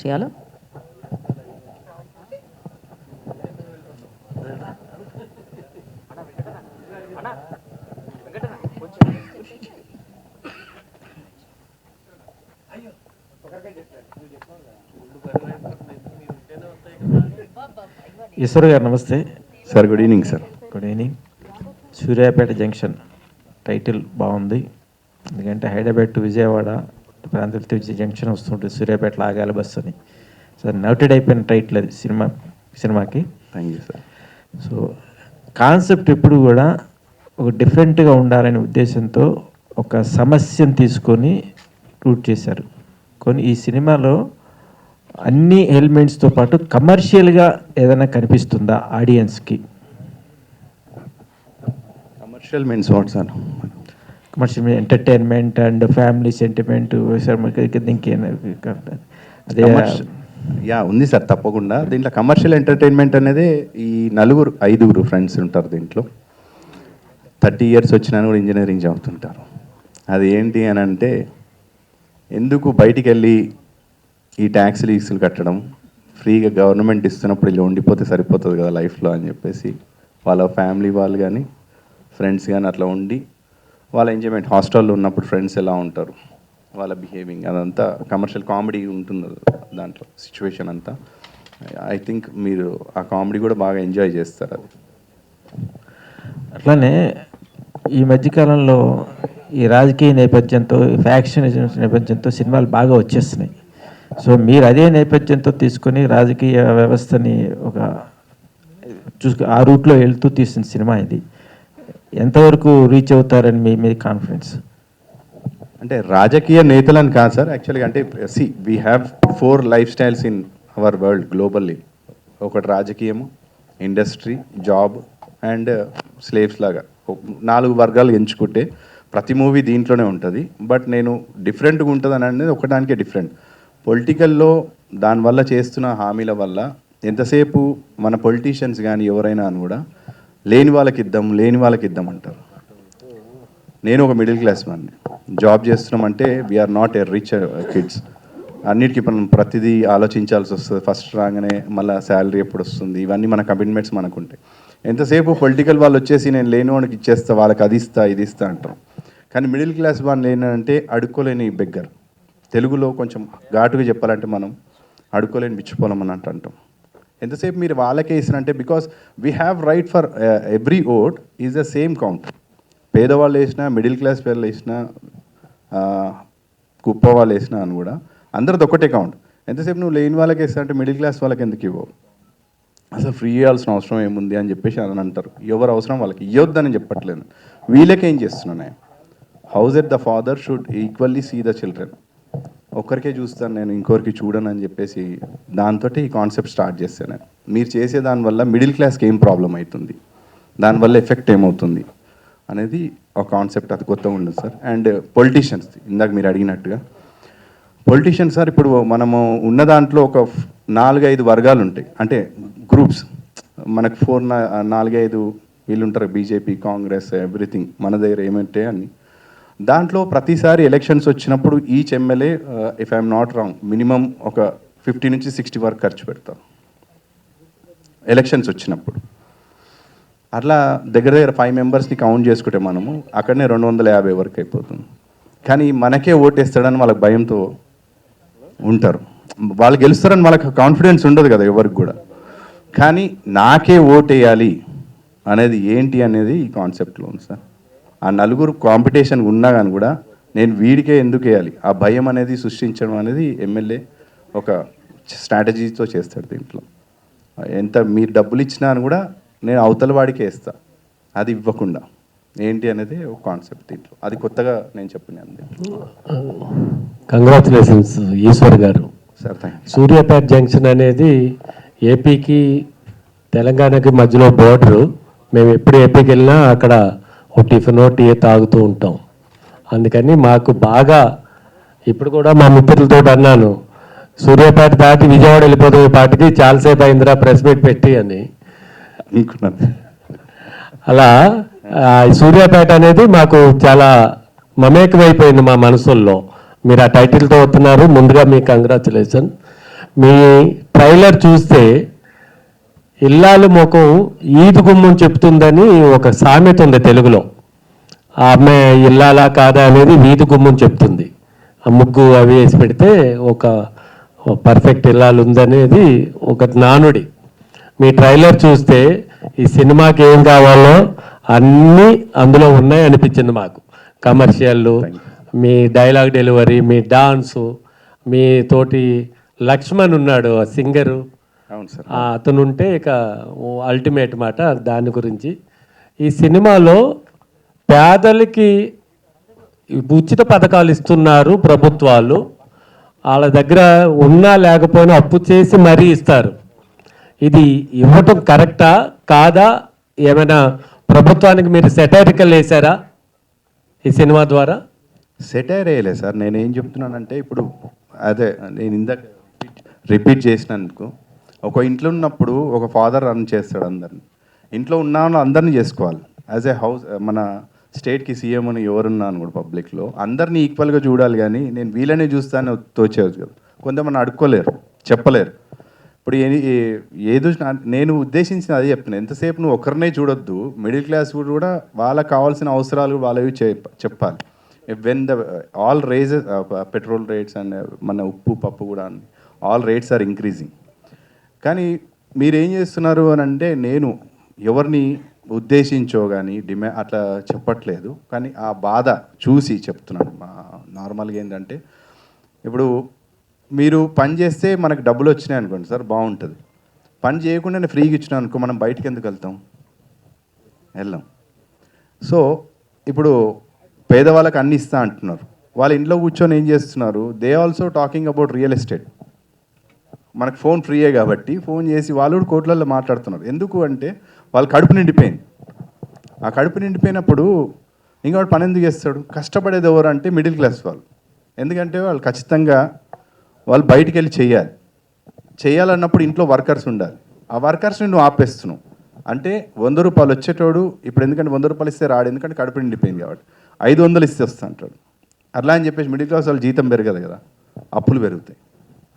చేయాలో. ఈశ్వర్ గారు నమస్తే sir. Good evening sir. Good evening. Suryapet junction title బాగుంది, ఎందుకంటే హైదరాబాద్ టు విజయవాడ ప్రాంతాలతో జంక్షన్ వస్తుంటుంది, సూర్యాపేటలో ఆగాలి బస్సు అని. సార్ నోటెడ్ అయిపోయిన టైటిల్ అది సినిమాకి. Thank you sir. So concept ఎప్పుడు కూడా ఒక డిఫరెంట్గా ఉండాలనే ఉద్దేశంతో ఒక సమస్యను తీసుకొని షూట్ చేశారు. కొన్ని ఈ సినిమాలో అన్ని ఎలిమెంట్స్తో పాటు కమర్షియల్గా ఏదైనా కనిపిస్తుందా ఆడియన్స్కి? Commercial means what sir? Commercial entertainment and family sentiment అదే యా ఉంది సార్, తప్పకుండా. దీంట్లో కమర్షియల్ ఎంటర్టైన్మెంట్ అనేది ఈ 5 ఫ్రెండ్స్ ఉంటారు దీంట్లో. 30 years వచ్చినా కూడా ఇంజనీరింగ్ చదువుతుంటారు. అది ఏంటి అని అంటే, ఎందుకు బయటికి వెళ్ళి ఈ ట్యాక్స్లు ఈక్స్లు కట్టడం, ఫ్రీగా గవర్నమెంట్ ఇస్తున్నప్పుడు ఇలా ఉండిపోతే సరిపోతుంది కదా లైఫ్లో అని చెప్పేసి వాళ్ళ ఫ్యామిలీ వాళ్ళు కానీ ఫ్రెండ్స్ కానీ అట్లా ఉండి వాళ్ళ ఎంజాయ్మెంట్, హాస్టల్లో ఉన్నప్పుడు ఫ్రెండ్స్ ఎలా ఉంటారు, వాళ్ళ బిహేవింగ్, అదంతా కమర్షియల్ కామెడీ ఉంటుంది దాంట్లో సిచ్యువేషన్ అంతా. ఐ థింక్ మీరు ఆ కామెడీ కూడా బాగా ఎంజాయ్ చేస్తారు. అది అట్లానే ఈ మధ్యకాలంలో ఈ రాజకీయ నేపథ్యంతో, ఫ్యాక్షన్ నేపథ్యంతో సినిమాలు బాగా వచ్చేస్తున్నాయి. సో మీరు అదే నేపథ్యంతో తీసుకొని రాజకీయ వ్యవస్థని ఒక ఆ రూట్లో వెళ్తూ తీసిన సినిమా ఇది. ఎంతవరకు రీచ్ అవుతారని మీ కాన్ఫిడెన్స్? అంటే రాజకీయ నేతలని కాదు సార్, యాక్చువల్గా. అంటే we have 4 life styles in our world globally. ఒకటి రాజకీయము, ఇండస్ట్రీ, జాబ్ అండ్ స్లేవ్స్ లాగా 4 వర్గాలు ఎంచుకుంటే ప్రతి మూవీ దీంట్లోనే ఉంటుంది. బట్ నేను డిఫరెంట్గా ఉంటుంది అని అనేది ఒకదానికే డిఫరెంట్. పొలిటికల్లో దానివల్ల చేస్తున్న హామీల వల్ల ఎంతసేపు మన పొలిటీషియన్స్ కానీ ఎవరైనా అని కూడా లేని వాళ్ళకి ఇద్దాం అంటారు. నేను ఒక మిడిల్ క్లాస్ వాడిని, జాబ్ చేస్తున్నామంటే we're not a rich kids. అన్నిటికీ మనం ప్రతిదీ ఆలోచించాల్సి వస్తుంది. ఫస్ట్ రాగానే మళ్ళీ శాలరీ ఎప్పుడు వస్తుంది, ఇవన్నీ మన కమిట్మెంట్స్ మనకు ఉంటాయి. ఎంతసేపు పొలిటికల్ వాళ్ళు వచ్చేసి నేను లేని వాడికి ఇచ్చేస్తా, వాళ్ళకి అది ఇస్తా ఇది ఇస్తా అంటాం. కానీ మిడిల్ క్లాస్ వాళ్ళు ఏంటంటే అడుక్కోలేని బెగ్గర్. తెలుగులో కొంచెం ఘాటుగా చెప్పాలంటే మనం అడుక్కోలేని బిచ్చిపోలం అని అంటాం. ఎంతసేపు మీరు వాళ్ళకే ఇస్తారంటే, because we have right for every vote is the same count. పేదవాళ్ళు వేసినా, మిడిల్ క్లాస్ పేర్లు వేసినా, కుప్ప వాళ్ళు వేసినా అని కూడా అందరిది ఒకటే కౌంట్. ఎంతసేపు నువ్వు లేని వాళ్ళకి వేస్తా అంటే మిడిల్ క్లాస్ వాళ్ళకి ఎందుకు ఇవ్వవు? అసలు ఫ్రీ ఇవ్వాల్సిన అవసరం ఏముంది అని చెప్పేసి అని అంటారు. ఎవరు అవసరం వాళ్ళకి ఇవ్వద్దని చెప్పట్లేదు. వీళ్ళకేం చేస్తున్నాను నేను, house at the father should equally see the children. ఒక్కరికే చూస్తాను నేను, ఇంకొకరికి చూడను అని చెప్పేసి దాంతో ఈ కాన్సెప్ట్ స్టార్ట్ చేస్తాను నేను. మీరు చేసే దానివల్ల మిడిల్ క్లాస్కి ఏం ప్రాబ్లం అవుతుంది, దానివల్ల ఎఫెక్ట్ ఏమవుతుంది అనేది ఒక కాన్సెప్ట్. అది కొత్తగా ఉండదు సార్. అండ్ పొలిటీషియన్స్, ఇందాక మీరు అడిగినట్టుగా పొలిటీషియన్స్ సార్, ఇప్పుడు మనము ఉన్న దాంట్లో ఒక 4-5 వర్గాలు ఉంటాయి, అంటే గ్రూప్స్. మనకు 4-5 వీళ్ళు ఉంటారు, బీజేపీ, కాంగ్రెస్, ఎవ్రీథింగ్ మన దగ్గర ఏమంటే అన్ని. దాంట్లో ప్రతిసారి ఎలక్షన్స్ వచ్చినప్పుడు each MLA, if I'm not wrong, minimum ఒక 50 నుంచి 60 వరకు ఖర్చు పెడతారు ఎలక్షన్స్ వచ్చినప్పుడు. అట్లా దగ్గర 5 మెంబర్స్ని కౌంట్ చేసుకుంటే మనము అక్కడనే 250 వరకు అయిపోతుంది. కానీ మనకే ఓటేస్తాడని వాళ్ళకి భయంతో ఉంటారు. వాళ్ళు గెలుస్తారని వాళ్ళకి కాన్ఫిడెన్స్ ఉండదు కదా ఎవరికి కూడా. కానీ నాకే ఓటేయాలి అనేది ఏంటి అనేది ఈ కాన్సెప్ట్లో ఉంది సార్. ఆ 4 కాంపిటీషన్ ఉన్నా కానీ కూడా నేను వీడికే ఎందుకు వేయాలి, ఆ భయం అనేది సృష్టించడం అనేది ఎమ్మెల్యే ఒక స్ట్రాటజీతో చేస్తాడు. దీంట్లో ఎంత మీరు డబ్బులు ఇచ్చినా అని కూడా నేను అవతల వాడికే వేస్తా, అది ఇవ్వకుండా ఏంటి అనేది ఒక కాన్సెప్ట్ దీంట్లో. అది కొత్తగా నేను చెప్పినాను. కంగ్రాచులేషన్స్ ఈశ్వర్ గారు. Sir thank you. Suryapet junction అనేది ఏపీకి తెలంగాణకి మధ్యలో బోర్డరు. మేము ఎప్పుడు ఏపీకి వెళ్ళినా అక్కడ ఒక టిఫిన్ టీ తాగుతూ ఉంటాం. అందుకని మాకు బాగా, ఇప్పుడు కూడా మా మిత్రులతో అన్నాను, సూర్యాపేట దాటి విజయవాడ వెళ్ళిపోతే పాటికి చాలాసేపు అయిందిరా ప్రెస్ మీట్ పెట్టి అని అనుకున్నాను. అలా సూర్యాపేట అనేది మాకు చాలా మమేకమైపోయింది మా మనసుల్లో. మీరు ఆ టైటిల్తో వస్తున్నారు, ముందుగా మీకు కంగ్రాచులేషన్. మీ ట్రైలర్ చూస్తే ఇల్లాలు ముఖం ఈదు గుమ్మం చెప్తుందని ఒక సామెత ఉంది తెలుగులో. ఆమె ఇల్లాలా కాదా అనేది వీధి గుమ్మం చెప్తుంది. ఆ ముగ్గు అవి వేసి పెడితే ఒక పర్ఫెక్ట్ ఇల్లాలు ఉందనేది ఒక నానుడి. మీ ట్రైలర్ చూస్తే ఈ సినిమాకి ఏం కావాలో అన్నీ అందులో ఉన్నాయి అనిపించింది మాకు. కమర్షియల్, మీ డైలాగ్ డెలివరీ, మీ డాన్సు, మీ తోటి లక్ష్మణ్ ఉన్నాడు ఆ సింగరు, అవును సార్. అతను ఉంటే ఇక అల్టిమేట్ మాట దాని గురించి. ఈ సినిమాలో పేదలకి ఉచిత పథకాలు ఇస్తున్నారు ప్రభుత్వాలు. వాళ్ళ దగ్గర ఉన్నా లేకపోయినా అప్పు చేసి మరీ ఇస్తారు. ఇది ఇవ్వటం కరెక్టా కాదా? ఏమైనా ప్రభుత్వానికి మీరు సెటైరికల్ వేశారా ఈ సినిమా ద్వారా? సెటైర్ వేయలేదు సార్. నేను ఏం చెప్తున్నానంటే ఇప్పుడు అదే నేను ఇందాక రిపీట్ చేసినందుకు, ఒక ఇంట్లో ఉన్నప్పుడు ఒక ఫాదర్ రన్ చేస్తాడు అందరిని. ఇంట్లో ఉన్న వాళ్ళు అందరినీ చేసుకోవాలి. యాజ్ ఏ హౌస్ మన స్టేట్కి సీఎం అని ఎవరున్నాను కూడా పబ్లిక్లో అందరినీ ఈక్వల్గా చూడాలి. కానీ నేను వీళ్ళనే చూస్తాను తోచేవచ్చు కదా. కొంతమంది అడుక్కోలేరు, చెప్పలేరు. ఇప్పుడు ఏదో నేను ఉద్దేశించిన అదే చెప్తున్నాను. ఎంతసేపు నువ్వు ఒకరినే చూడొద్దు, మిడిల్ క్లాస్ కూడా వాళ్ళకి కావాల్సిన అవసరాలు వాళ్ళవి చెప్పాలి. When the all raises petrol rates and మన ఉప్పు పప్పు కూడా ఆల్ రేట్స్ ఆర్ ఇంక్రీజింగ్. కానీ మీరేం చేస్తున్నారు అని అంటే, నేను ఎవరిని ఉద్దేశించో కానీ అట్లా చెప్పట్లేదు. కానీ ఆ బాధ చూసి చెప్తున్నాను. నార్మల్గా ఏంటంటే, ఇప్పుడు మీరు పని చేస్తే మనకు డబ్బులు వచ్చినాయి అనుకోండి సార్, బాగుంటుంది. పని చేయకుండా ఫ్రీగా ఇచ్చినా అనుకో, మనం బయటకు ఎందుకు వెళ్తాం? వెళ్ళాం. సో ఇప్పుడు పేదవాళ్ళకి అన్ని ఇస్తా అంటున్నారు. వాళ్ళ ఇంట్లో కూర్చొని ఏం చేస్తున్నారు? They also talking about real estate. మనకు ఫోన్ ఫ్రీయే కాబట్టి ఫోన్ చేసి వాళ్ళు కూడా కోట్లలో మాట్లాడుతున్నారు. ఎందుకు అంటే వాళ్ళ కడుపు నిండిపోయింది. ఆ కడుపు నిండిపోయినప్పుడు ఇంకోటి పని ఎందుకు చేస్తాడు? కష్టపడేది ఎవరు అంటే మిడిల్ క్లాస్ వాళ్ళు. ఎందుకంటే వాళ్ళు ఖచ్చితంగా వాళ్ళు బయటికి వెళ్ళి చేయాలన్నప్పుడు ఇంట్లో వర్కర్స్ ఉండాలి. ఆ వర్కర్స్ని నువ్వు ఆపేస్తున్నావు. అంటే 100 రూపాయలు వచ్చేటోడు ఇప్పుడు ఎందుకంటే 100 రూపాయలు ఇస్తే రాడు, ఎందుకంటే కడుపు నిండిపోయింది కాబట్టి 500 ఇస్తే వస్తా అంటాడు. అట్లా అని చెప్పేసి మిడిల్ క్లాస్ వాళ్ళు జీతం పెరగదు కదా, అప్పులు పెరుగుతాయి.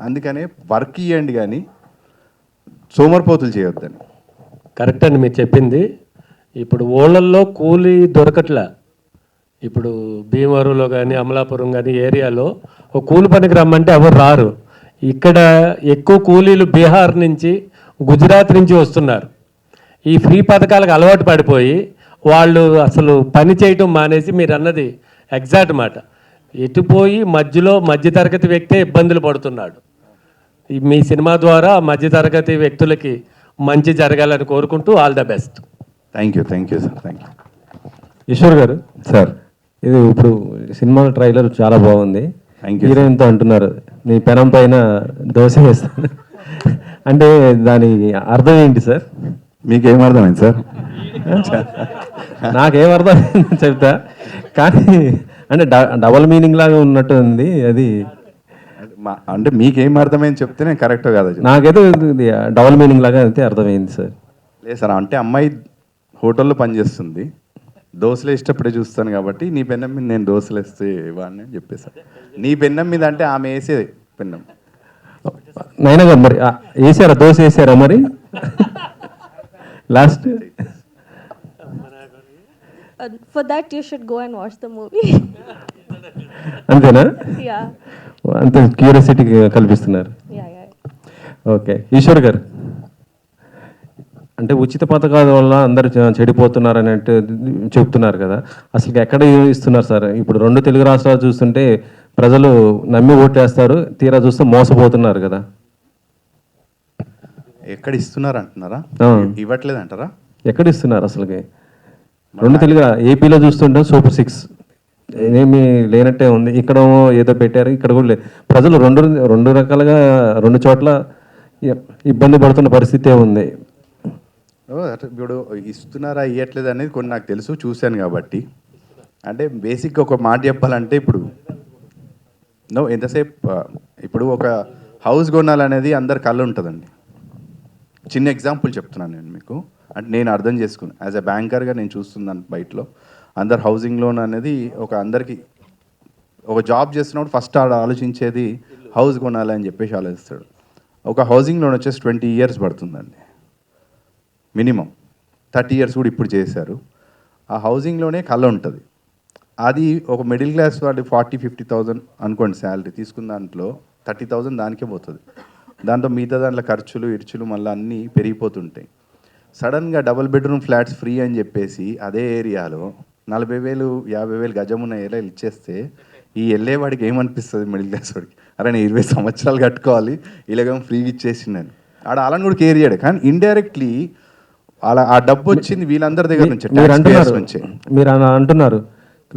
అందుకనే వర్క్ ఇవ్వండి కానీ సోమరిపోతులు చేయొద్దని. కరెక్ట్ అండి మీరు చెప్పింది. ఇప్పుడు ఊళ్ళల్లో కూలీ దొరకట్లా. ఇప్పుడు భీమవరంలో కానీ అమలాపురం కానీ ఏరియాలో ఒక కూలి పనికి రమ్మంటే ఎవరు రారు. ఇక్కడ ఎక్కువ కూలీలు బీహార్ నుంచి, గుజరాత్ నుంచి వస్తున్నారు. ఈ ఫ్రీ పథకాలకు అలవాటు పడిపోయి వాళ్ళు అసలు పని చేయటం మానేసి, మీరు అన్నది ఎగ్జాక్ట్ మాట, ఎటుపోయి మధ్యలో మధ్యతరగతి వ్యక్తే ఇబ్బందులు పడుతున్నాడు. మీ సినిమా ద్వారా మధ్యతరగతి వ్యక్తులకి మంచి జరగాలని కోరుకుంటూ all the best. Thank you sir. Thank you. Eswar గారు సార్, ఇది ఇప్పుడు సినిమా ట్రైలర్ చాలా బాగుంది. హీరోయిన్తో అంటున్నారు నీ పెనం పైన దోశ వేస్తాను అంటే దాని అర్థం ఏంటి సార్? మీకేం అర్థమైంది సార్? నాకేం అర్థమైంది చెప్తా, కానీ అంటే డబల్ మీనింగ్ లాగా ఉన్నట్టు ఉంది అది. అంటే మీకేం అర్థమైంది చెప్తే నేను కరెక్ట్ కాదు. నాకైతే డబల్ మీనింగ్ లాగా అయితే అర్థమైంది సార్. లేదు సార్, అంటే అమ్మాయి హోటల్లో పనిచేస్తుంది, దోశలు ఇష్టపడే చూస్తాను కాబట్టి నీ పెన్నం మీద నేను దోశలు వేస్తే ఇవ్వని చెప్పేసాను. నీ పెన్నం మీద అంటే ఆమె వేసే పెన్నం. నైనా గారు మరి వేసారా దోశ వేసారా మరి last? For that you should go and watch the movie. అంతేనా? Yeah. అంత క్యూరియాసిటీ కల్పిస్తున్నారు. Yeah. ఓకే, ఈశ్వర్ గారు అంటే ఉచిత పథకాల వల్ల అందరు చెడిపోతున్నారు అన్నట్టు చెప్తున్నారు కదా, అసలు ఎక్కడ ఇస్తున్నారు సార్? ఇప్పుడు 2 తెలుగు రాష్ట్రాలు చూస్తుంటే ప్రజలు నమ్మి ఓటేస్తారు, తీరా చూస్తే మోసపోతున్నారు కదా. ఎక్కడ ఇస్తున్నారు అంటున్నారా? ఇవ్వట్లేదు అంటారా? ఎక్కడ ఇస్తున్నారు అసలుకి? 2 తెలుగు ఏపీలో చూస్తుంటే సూపర్ 6 ఏమీ లేనట్టే ఉంది. ఇక్కడ ఏదో పెట్టారు, ఇక్కడ కూడా లేదు. ప్రజలు రెండు రకాలుగా 2 చోట్ల ఇబ్బంది పడుతున్న పరిస్థితే ఉంది. ఇప్పుడు ఇస్తున్నారా ఇవ్వట్లేదు అనేది కొన్ని నాకు తెలుసు, చూశాను కాబట్టి. అంటే బేసిక్గా ఒక మాట చెప్పాలంటే, ఇప్పుడు ఎంతసేపు ఇప్పుడు ఒక హౌస్ కొనాలనేది అందరి కళ్ళు ఉంటుందండి. చిన్న ఎగ్జాంపుల్ చెప్తున్నాను నేను మీకు, అంటే నేను అర్థం చేసుకున్నాను యాజ్ ఎ బ్యాంకర్గా నేను చూస్తున్నాను. బయటలో అందరు హౌసింగ్ లోన్ అనేది అందరికీ ఒక జాబ్ చేస్తున్నప్పుడు ఫస్ట్ ఆలోచించేది హౌస్ కొనాలని చెప్పేసి ఆలోచిస్తాడు. ఒక హౌసింగ్ లోన్ వచ్చేసి 20 years పడుతుందండి మినిమం. 30 years కూడా ఇప్పుడు చేశారు. ఆ హౌసింగ్లోనే కళ ఉంటుంది. అది ఒక మిడిల్ క్లాస్ వాడి 40-50,000 అనుకోండి శాలరీ తీసుకున్న దాంట్లో 30,000 దానికే పోతుంది. దాంతో మిగతా దాంట్లో ఖర్చులు ఇర్చులు మళ్ళీ అన్నీ పెరిగిపోతుంటాయి. సడన్గా డబుల్ బెడ్రూమ్ ఫ్లాట్స్ ఫ్రీ అని చెప్పేసి అదే ఏరియాలో 40,000 50,000 గజం ఉన్న ఏరియాలు ఇచ్చేస్తే ఈ వెళ్ళేవాడికి ఏమనిపిస్తుంది మిడిల్ క్లాస్ వాడికి? అరే నేను 20 సంవత్సరాలు కట్టుకోవాలి ఇలాగేమో ఫ్రీగా ఇచ్చేసిందని. ఆడ అలాని కూడా కేర్ చేయడు. కానీ ఇండైరెక్ట్లీ అలా ఆ డబ్బు వచ్చింది వీళ్ళందరి దగ్గర నుంచి, మీరు taxpayers అంటున్నారు నుంచే. మీరు అంటున్నారు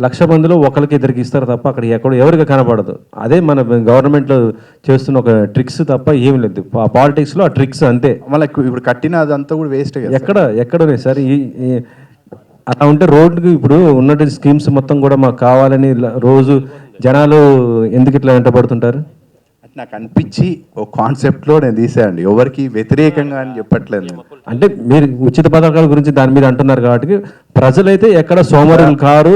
1,00,000 మందిలో ఒకరికి ఇద్దరికి ఇస్తారు తప్ప అక్కడ ఎవరికి కనపడదు. అదే మన గవర్నమెంట్లో చేస్తున్న ఒక ట్రిక్స్ తప్ప ఏం లేదు. పాలిటిక్స్లో ఆ ట్రిక్స్ అంతే. మళ్ళీ ఇప్పుడు కట్టిన అదంతా కూడా వేస్ట్ కదా. ఎక్కడనే సార్ అలా ఉంటే రోడ్డుకి ఇప్పుడు ఉన్నటువంటి స్కీమ్స్ మొత్తం కూడా మాకు కావాలని రోజు జనాలు ఎందుకు ఇట్లా వెంటబడుతుంటారు? నాకు అనిపించి ఒక కాన్సెప్ట్లో నేను తీసేయండి, ఎవరికి వ్యతిరేకంగా అని చెప్పట్లేదు నేను. అంటే మీరు ఉచిత పథకాల గురించి దాని మీద అంటున్నారు కాబట్టి ప్రజలైతే ఎక్కడ సోమరులు కారు.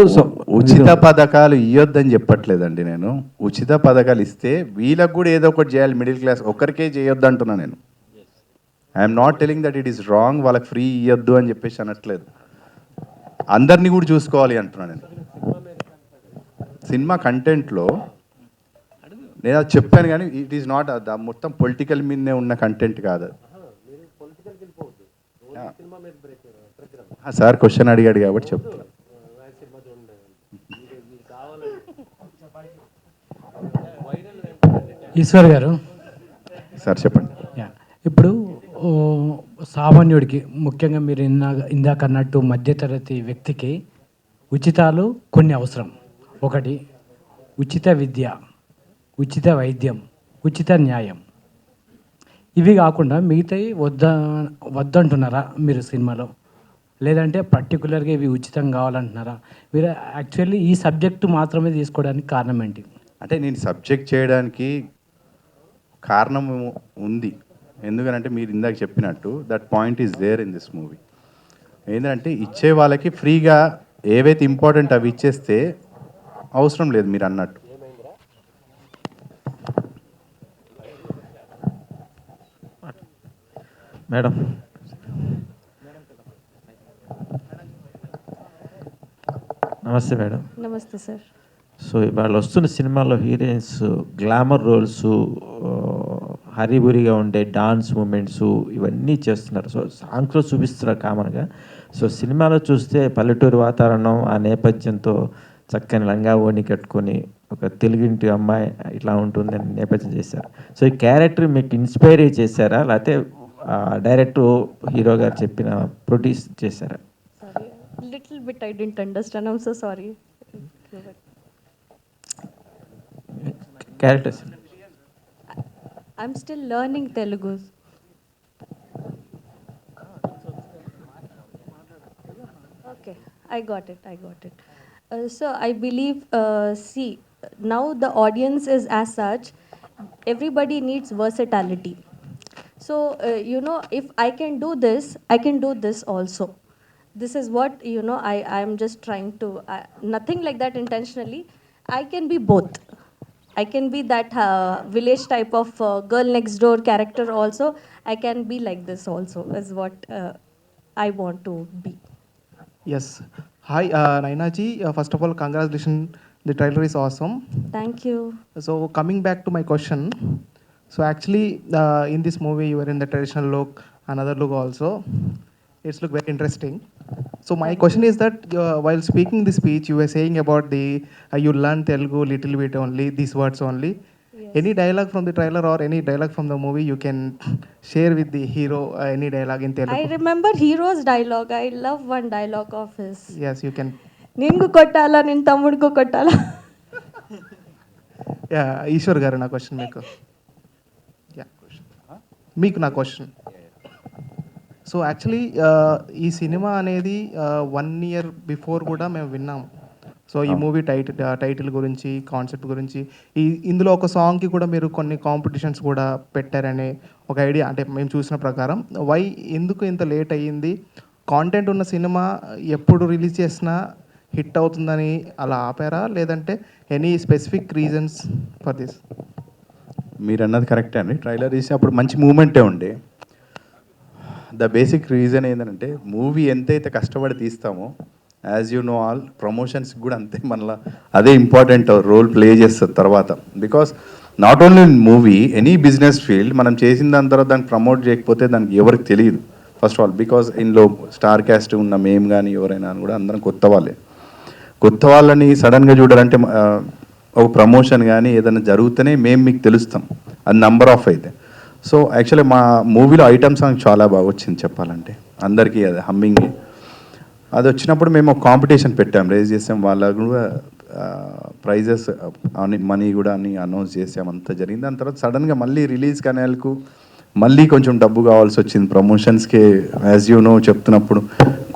ఉచిత పథకాలు ఇవ్వద్దని చెప్పట్లేదండి నేను. ఉచిత పథకాలు ఇస్తే వీళ్ళకు కూడా ఏదో ఒకటి చేయాలి. మిడిల్ క్లాస్ ఒక్కరికే చేయొద్దు అంటున్నా నేను. I'm not telling that it is wrong, వాళ్ళకి ఫ్రీ ఇవ్వద్దు అని చెప్పేసి అనట్లేదు. అందరినీ కూడా చూసుకోవాలి అంటున్నాను నేను. సినిమా కంటెంట్లో నేను అది చెప్పాను కానీ ఇట్ ఈస్ నాట్ మొత్తం పొలిటికల్ మీదనే ఉన్న కంటెంట్ కాదు. సార్ క్వశ్చన్ అడిగాడు కాబట్టి చెప్తాను. ఈశ్వర్ గారు సార్ చెప్పండి. ఇప్పుడు సామాన్యుడికి ముఖ్యంగా మీరు ఇందాక అన్నట్టు మధ్యతరగతి వ్యక్తికి ఉచితాలు కొన్ని అవసరం. ఒకటి ఉచిత విద్య, ఉచిత వైద్యం, ఉచిత న్యాయం. ఇవి కాకుండా మిగతాయి వద్దంటున్నారా మీరు సినిమాలో? లేదంటే పర్టికులర్గా ఇవి ఉచితం కావాలంటున్నారా మీరు? యాక్చువల్లీ ఈ సబ్జెక్టు మాత్రమే తీసుకోవడానికి కారణం ఏంటి? అంటే నేను సబ్జెక్ట్ చేయడానికి కారణం ఉంది. ఎందుకనంటే మీరు ఇందాక చెప్పినట్టు that point is there in this movie. ఏంటంటే ఇచ్చే వాళ్ళకి ఫ్రీగా ఏవైతే ఇంపార్టెంట్ అవి ఇచ్చేస్తే అవసరం లేదు మీరు అన్నట్టు. మేడం, నమస్తే మేడం. నమస్తే సార్. సో ఇవాళ వస్తున్న సినిమాలో హీరోయిన్స్ గ్లామర్ రోల్స్, హరిబురిగా ఉండే డాన్స్ మూమెంట్స్ ఇవన్నీ చేస్తున్నారు. సో సాంగ్స్లో చూపిస్తున్నారు కామన్గా. సో సినిమాలో చూస్తే పల్లెటూరు వాతావరణం, ఆ నేపథ్యంతో చక్కని లంగా ఓణి కట్టుకొని ఒక తెలుగింటి అమ్మాయి ఇట్లా ఉంటుందని నేపథ్యం చేశారు. సో ఈ క్యారెక్టర్ మీకు ఇన్స్పైర్ చేశారా, లేకపోతే డైరెక్ట్ హీరో గారు చెప్పిన ప్రొడ్యూస్ చేశారా? Sorry, little bit I didn't understand. I'm so sorry. Characters I'm still learning Telugu. Okay, I got it. So I believe, see, now the audience is as such, everybody needs versatility. So, if I can do this, I can do this also. This is what, I am just trying to, nothing like that intentionally. I can be both. I can be that village type of girl next door character also. I can be like this also, is what I want to be. Yes. Hi, Naina ji. First of all, congratulations. The trailer is awesome. Thank you. So, coming back to my question. So, actually, in this movie, you were in the traditional look, another look also. It's look very interesting. So, my question is that while speaking the speech, you were saying about the you learn Telugu little bit only, these words only. Yes. Any dialogue from the trailer or any dialogue from the movie you can share with the hero? Any dialogue in Telugu? I remember Hero's dialogue. I love one dialogue of his. Yes, you can. Ningu kottala, nin tammuduku kottala. Yeah, Eswar గారు నా question మీకు. మీకు నా question. So actually ఈ సినిమా అనేది 1 year before కూడా మేము విన్నాం. సో ఈ మూవీ టైటిల్ గురించి, కాన్సెప్ట్ గురించి, ఇందులో ఒక సాంగ్కి కూడా మీరు కొన్ని కాంపిటీషన్స్ కూడా పెట్టారనే ఒక ఐడియా, అంటే మేము చూసిన ప్రకారం. ఎందుకు ఇంత లేట్ అయ్యింది? కాంటెంట్ ఉన్న సినిమా ఎప్పుడు రిలీజ్ చేసినా హిట్ అవుతుందని అలా ఆపారా, లేదంటే any specific reasons for this? మీరు అన్నది కరెక్టే అండి. ట్రైలర్ తీసి అప్పుడు మంచి మూమెంటే ఉండే. ద బేసిక్ రీజన్ ఏంటంటే మూవీ ఎంతైతే కష్టపడి తీస్తామో యాజ్ యూ నో ఆల్ ప్రమోషన్స్కి కూడా అంతే మళ్ళీ అదే ఇంపార్టెంట్ రోల్ ప్లే చేస్తుంది తర్వాత. Because not only in movie, any business field మనం చేసిన దాని తర్వాత దాన్ని ప్రమోట్ చేయకపోతే దానికి ఎవరికి తెలియదు ఫస్ట్ ఆఫ్ ఆల్. బికాస్ ఇందులో స్టార్ క్యాస్ట్ ఉన్న మేము కానీ ఎవరైనా కూడా అందరం కొత్త వాళ్ళే. కొత్త వాళ్ళని సడన్గా చూడాలంటే ఒక ప్రమోషన్ కానీ ఏదైనా జరుగుతూనే మేము మీకు తెలుస్తాం, అది నంబర్ ఆఫ్ అయితే. సో యాక్చువల్లీ మా మూవీలో ఐటమ్ సాంగ్ చాలా బాగా వచ్చింది చెప్పాలంటే, అందరికీ అది హమ్మింగ్. అది వచ్చినప్పుడు మేము ఒక కాంపిటీషన్ పెట్టాం, రేజ్ చేసాం, వాళ్ళకు కూడా ప్రైజెస్ అని మనీ కూడా అని అనౌన్స్ చేసాం, అంతా జరిగింది. దాని తర్వాత సడన్గా మళ్ళీ రిలీజ్ కనేలకు మళ్ళీ కొంచెం డబ్బు కావాల్సి వచ్చింది ప్రమోషన్స్కి. యాజ్ యూ నో చెప్తున్నప్పుడు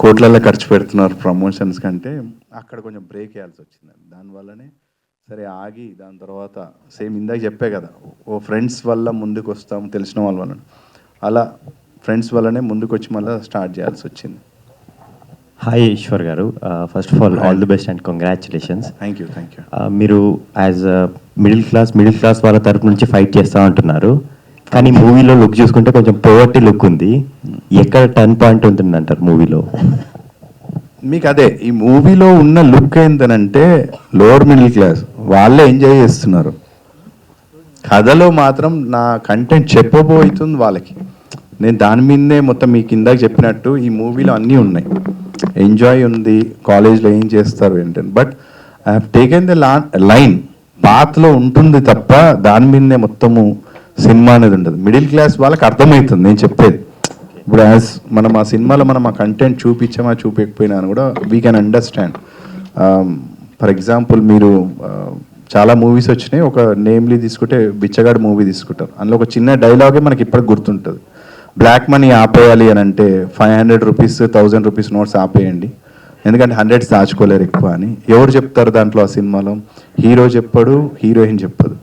కోట్లలో ఖర్చు పెడుతున్నారు ప్రమోషన్స్ కంటే, అక్కడ కొంచెం బ్రేక్ వేయాల్సి వచ్చింది. దానివల్లనే సరే ఆగి దాని తర్వాత సేమ్ ఇందాక చెప్పే కదా, ఓ ఫ్రెండ్స్ వల్ల ముందుకు వస్తాము తెలిసిన వాళ్ళ వల్ల, అలా ఫ్రెండ్స్ వల్లనే ముందుకు వచ్చి మళ్ళీ స్టార్ట్ చేయాల్సి వచ్చింది. హాయ్ ఈశ్వర్ గారు, first of all the best and congratulations. Thank you. మీరు యాజ్ మిడిల్ క్లాస్ వాళ్ళ తరపు నుంచి ఫైట్ చేస్తూ ఉంటున్నారు, కానీ మూవీలో లుక్ చూసుకుంటే కొంచెం పోవర్టీ లుక్ ఉంది. ఎక్కడ టర్న్ పాయింట్ ఉంటుంది అంటారు మూవీలో? మీకు అదే ఈ మూవీలో ఉన్న లుక్ ఏంటనంటే లోవర్ మిడిల్ క్లాస్ వాళ్ళే ఎంజాయ్ చేస్తున్నారు. కథలో మాత్రం నా కంటెంట్ చెప్పబోతుంది వాళ్ళకి. నేను దాని మీదనే మొత్తం మీ కిందకి చెప్పినట్టు ఈ మూవీలో అన్నీ ఉన్నాయి. ఎంజాయ్ ఉంది, కాలేజ్లో ఏం చేస్తారు ఏంటని, but I have taken the line పాత్లో ఉంటుంది తప్ప దాని మీదనే మొత్తము సినిమా అనేది ఉండదు. మిడిల్ క్లాస్ వాళ్ళకి అర్థమవుతుంది నేను చెప్పేది. ఇప్పుడు యాజ్ మనం ఆ సినిమాలో మనం ఆ కంటెంట్ చూపించామా చూపించకపోయినా కూడా we can understand. For example మీరు చాలా మూవీస్ వచ్చినాయి, ఒక నేమ్లీ తీసుకుంటే బిచ్చగాడు మూవీ తీసుకుంటారు, అందులో ఒక చిన్న డైలాగే మనకి ఇప్పటికి గుర్తుంటుంది. బ్లాక్ మనీ ఆపేయాలి అని అంటే 500 రూపీస్ 1000 రూపీస్ నోట్స్ ఆపేయండి, ఎందుకంటే 100 దాచుకోలేరు ఎక్కువ అని ఎవరు చెప్తారు దాంట్లో? ఆ సినిమాలో హీరో చెప్పాడు, హీరోయిన్ చెప్పదు,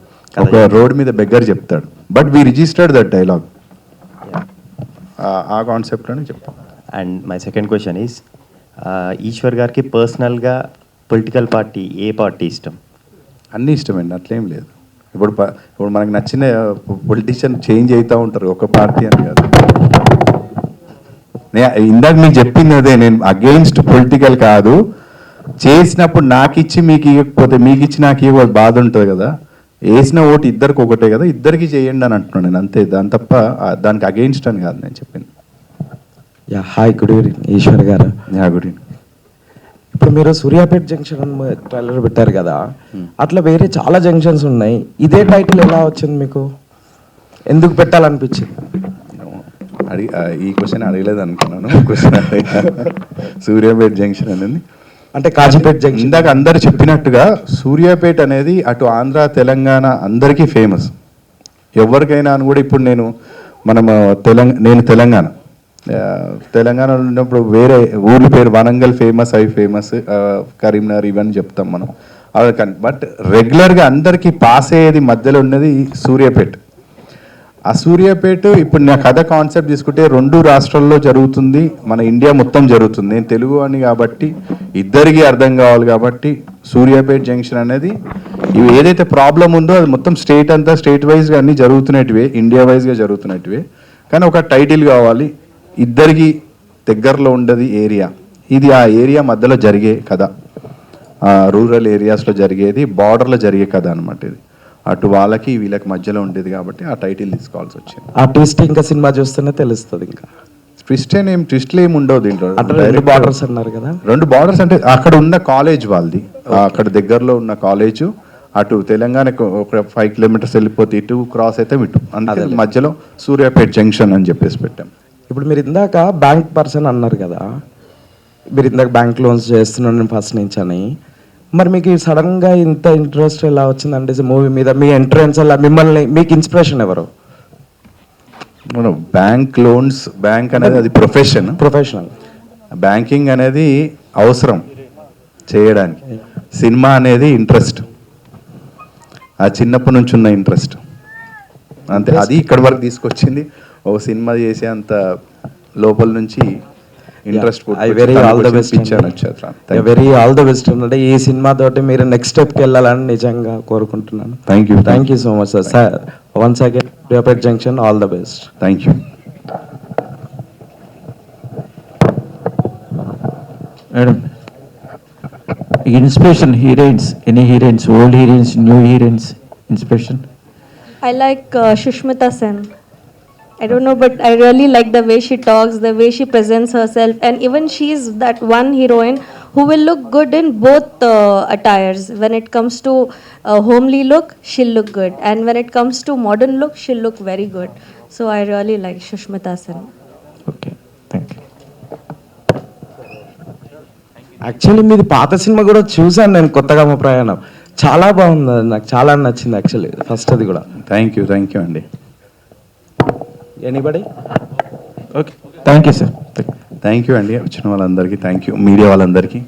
ఒక రోడ్ మీద బెగ్గర్ చెప్తాడు. But we registered that dialogue, ఆ కాన్సెప్ట్లోనే చెప్పాం. And my second question is, Eswar గారికి పర్సనల్గా పొలిటికల్ పార్టీ ఏ పార్టీ ఇష్టం? అన్నీ ఇష్టమండి, అట్లేం లేదు. ఇప్పుడు మనకు నచ్చిన పొలిటీషియన్ చేంజ్ అవుతూ ఉంటారు, ఒక పార్టీ అని కాదు. ఇందాక మీకు చెప్పింది అదే, నేను అగెయిన్స్ట్ పొలిటికల్ కాదు. చేసినప్పుడు నాకు ఇచ్చి మీకు ఇవ్వకపోతే మీకు ఇచ్చి నాకు ఇవ్వ బాధ ఉంటుంది కదా. వేసిన ఓటు ఇద్దరికి ఒకటే కదా, ఇద్దరికి చేయండి అని అంటున్నాను నేను, అంతే. దాని తప్ప దానికి అగెయిన్స్ట్ అని కాదు నేను చెప్పింది. Yeah hi, good evening Eshwar garu. Yeah good evening. ఇప్పుడు మీరు సూర్యాపేట జంక్షన్ ట్రైలర్ పెట్టారు కదా, అట్లా వేరే చాలా జంక్షన్స్ ఉన్నాయి, ఇదే టైటిల్ ఎలా వచ్చింది మీకు? ఎందుకు పెట్టాలనిపించింది? ఈ క్వశ్చన్ అడగలేదు అనుకున్నాను. క్వశ్చన్ సూర్యాపేట జంక్షన్ అనేది అంటే కాజీపేట జంక్షన్. ఇందాక అందరు చెప్పినట్టుగా సూర్యాపేట అనేది అటు ఆంధ్ర తెలంగాణ అందరికీ ఫేమస్. ఎవరికైనా అని కూడా ఇప్పుడు నేను తెలంగాణలో ఉన్నప్పుడు వేరే ఊర్ల పేరు వరంగల్ ఫేమస్, అవి ఫేమస్, కరీంనగర్ ఇవన్నీ చెప్తాం మనం. అవి కానీ బట్ రెగ్యులర్గా అందరికీ పాస్ అయ్యేది మధ్యలో ఉన్నది సూర్యాపేట. ఆ సూర్యాపేట ఇప్పుడు నా కథ కాన్సెప్ట్ తీసుకుంటే 2 రాష్ట్రాల్లో జరుగుతుంది, మన ఇండియా మొత్తం జరుగుతుంది. నేను తెలుగు అని కాబట్టి ఇద్దరికి అర్థం కావాలి కాబట్టి సూర్యాపేట జంక్షన్ అనేది ఇవి ఏదైతే ప్రాబ్లం ఉందో అది మొత్తం స్టేట్ అంతా స్టేట్ వైజ్గా అన్నీ జరుగుతున్నట్టువే, ఇండియా వైజ్గా జరుగుతున్నట్టువే. కానీ ఒక టైటిల్ కావాలి, ఇద్దరికి దగ్గరలో ఉండదు ఏరియా. ఇది ఆ ఏరియా మధ్యలో జరిగే కథ, రూరల్ ఏరియాస్లో జరిగేది, బార్డర్లో జరిగే కథ అనమాట. ఇది అటు వాళ్ళకి వీళ్ళకి మధ్యలో ఉండేది కాబట్టి ఆ టైటిల్ తీసుకోవాల్సి వచ్చింది. ఆ ట్విస్ట్ ఇంకా సినిమా చూస్తేనే తెలుస్తుంది. ఇంకా ట్విస్ట్లు ఏమి ఉండవు దీంట్లో. 2 బార్డర్స్ అన్నారు కదా. 2 బార్డర్స్ అంటే అక్కడ ఉన్న కాలేజ్ వాళ్ళది, అక్కడ దగ్గరలో ఉన్న కాలేజు, అటు తెలంగాణకు ఒక 5 కిలోమీటర్స్ వెళ్ళిపోతే ఇటు క్రాస్ అయితే ఇటు, అందుకే మధ్యలో సూర్యాపేట జంక్షన్ అని చెప్పేసి పెట్టాం. ఇప్పుడు మీరు ఇందాక బ్యాంక్ పర్సన్ అన్నారు కదా, మీరు ఇందాక బ్యాంక్ లోన్స్ చేస్తున్నాను ఫస్ట్ నుంచి అని, మరి మీకు సడన్గా ఇంత ఇంట్రెస్ట్ ఎలా వచ్చిందంటే మూవీ మీద? మీ ఎంట్రన్స్ అలా మిమ్మల్ని, మీకు ఇన్స్పిరేషన్ ఎవరు? బ్యాంక్ లోన్స్, బ్యాంక్ అనేది అది ప్రొఫెషనల్. బ్యాంకింగ్ అనేది అవసరం చేయడానికి, సినిమా అనేది ఇంట్రెస్ట్, ఆ చిన్నప్పటి నుంచి ఉన్న ఇంట్రెస్ట్ అంతే. అది ఇక్కడ వరకు తీసుకొచ్చింది. ఓ సినిమా చేసే అంత లోపల నుంచి interest. Very all the best అంటే ఈ సినిమా తోటి మీరు నెక్స్ట్ స్టెప్కి వెళ్ళాలని నిజంగా కోరుకుంటున్నాను. Thank you so much sir. Once again, Deopet Junction, all the best. Thank you. Madam, inspiration heroines, any heroines, old heroines, new heroines, inspiration? I like Shushmita Sen. I don't know, but I really like the way she talks, the way she presents herself, and even she's that one heroine who will look good in both attires. When it comes to homely look, she'll look good, and when it comes to modern look, she'll look very good. So I really like Shushmita Sen. Okay, thank you. Actually మీది పాత cinema కూడా చూశాను నేను, కొత్తగా మా ప్రయాణం. చాలా బాగుంది, అది నాకు చాలా నచ్చింది యాక్చువల్లీ, ఫస్ట్ అది కూడా. థ్యాంక్ యూ అండి. Anybody? Okay, thank you sir. Thank you అండి వచ్చిన వాళ్ళందరికీ, థ్యాంక్ యూ మీడియా వాళ్ళందరికీ.